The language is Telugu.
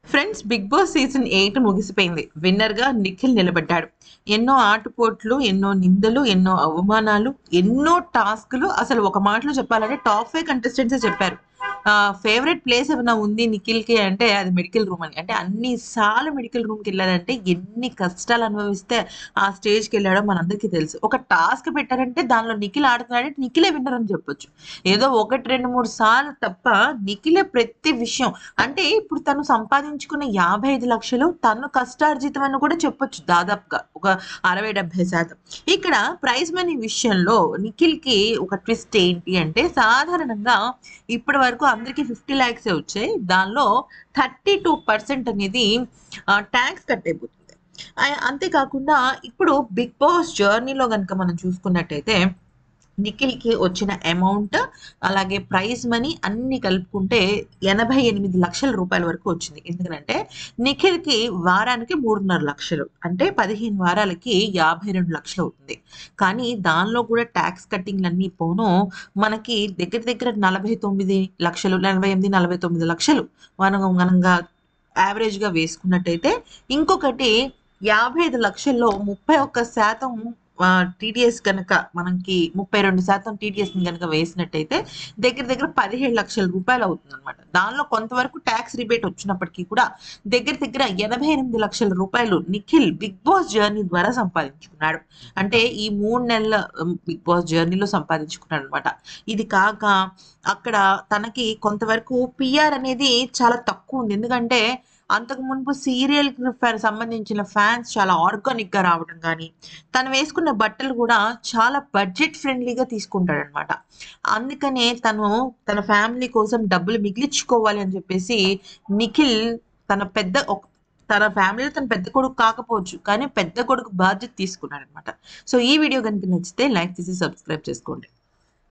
ఫ్రెండ్స్, బిగ్ బాస్ సీజన్ 8 ముగిసిపోయింది. విన్నర్‌గా నిఖిల్ నిలబడ్డాడు. ఎన్నో ఆటుపోట్లు, ఎన్నో నిందలు, ఎన్నో అవమానాలు, ఎన్నో టాస్క్‌లు, అసలు ఒక మాటలో చెప్పాలంటే టాప్ 5 కంటెస్టెంట్సే చెప్పారు. ఫేవరెట్ ప్లేస్ ఏమైనా ఉంది నిఖిల్‌కి అంటే అది మెడికల్ రూమ్ అని. అంటే అన్ని సార్లు మెడికల్ రూమ్‌కెళ్ళాడంటే ఎన్ని కష్టాలు అనుభవిస్తే ఆ స్టేజ్‌కెళ్ళాడో మనందరికీ తెలుసు. ఒక టాస్క్ పెట్టారంటే దానిలో నిఖిల్ ఆడుతున్నాడంటే నిఖిలే విన్నర్ అని చెప్పొచ్చు. ఏదో 1, 2, 3 సార్లు తప్ప నిఖిలే ప్రతి విషయం. అంటే ఇప్పుడు తను సంపాదించుకున్న 55,00,000 తను కష్టార్జితం అని కూడా చెప్పొచ్చు దాదాపుగా. ఒక 60, 70%. ఇక్కడ ప్రైజ్ మనీ విషయంలో నిఖిల్‌కి ఒక ట్విస్ట్ ఏంటి అంటే సాధారణంగా ఇప్పటి వరకు అందరికి 50 లాక్సే వచ్చాయి. దానిలో 32% అనేది ట్యాక్స్ కట్టయిపోతుంది. అంతేకాకుండా ఇప్పుడు బిగ్ బాస్ జర్నీలో గనుక మనం చూసుకున్నట్టయితే నిఖిల్‌కి వచ్చిన అమౌంట్, అలాగే ప్రైజ్ మనీ అన్నీ కలుపుకుంటే రూ. 88,00,000 వరకు వచ్చింది. ఎందుకనంటే నిఖిల్‌కి వారానికి 3,500,000 అంటే 15 వారాలకి 52,00,000 అవుతుంది. కానీ దానిలో కూడా టాక్స్ కట్టింగ్‌లన్నీ పోను మనకి దగ్గర దగ్గర 49,00,000, 48, 49,00,000 మనంగా యావరేజ్‌గా వేసుకున్నట్టయితే ఇంకొకటి 55,00,000లో 31% టీడీఎస్ గనక మనకి 32% టీడీఎస్‌ని గనక వేసినట్టయితే దగ్గర దగ్గర రూ. 17,00,000 అవుతుందన్నమాట. దానిలో కొంతవరకు టాక్స్ రిబేట్ వచ్చినప్పటికీ కూడా దగ్గర దగ్గర రూ. 88,00,000 నిఖిల్ బిగ్ బాస్ జర్నీ ద్వారా సంపాదించుకున్నాడు. అంటే ఈ 3 నెలల బిగ్ బాస్ జర్నీలో సంపాదించుకున్నాడన్నమాట. ఇది కాక అక్కడ తనకి కొంతవరకు పీఆర్ అనేది చాలా తక్కువుంది. ఎందుకంటే అంతకు మునుపు సీరియల్‌కి సంబంధించిన ఫ్యాన్స్ చాలా ఆర్గానిక్‌గా రావడం గానీ, తను వేసుకున్న బట్టలు గూడా చాలా బడ్జెట్ ఫ్రెండ్లీగా తీసుకుంటాడనమాట. అందుకనే తను తన ఫ్యామిలీ కోసం డబ్బులు మిగిలించుకోవాలి అని చెప్పేసి నిఖిల్ తన పెద్ద ఒక్ తన ఫ్యామిలీలో తన పెద్ద కొడుకు కాకపోవచ్చు. కానీ పెద్ద కొడుకు బాధ్యత తీసుకున్నాడనమాట. సో, ఈ వీడియో గనుక నచ్చితే లైక్ చేసి సబ్స్క్రైబ్ చేసుకోండి.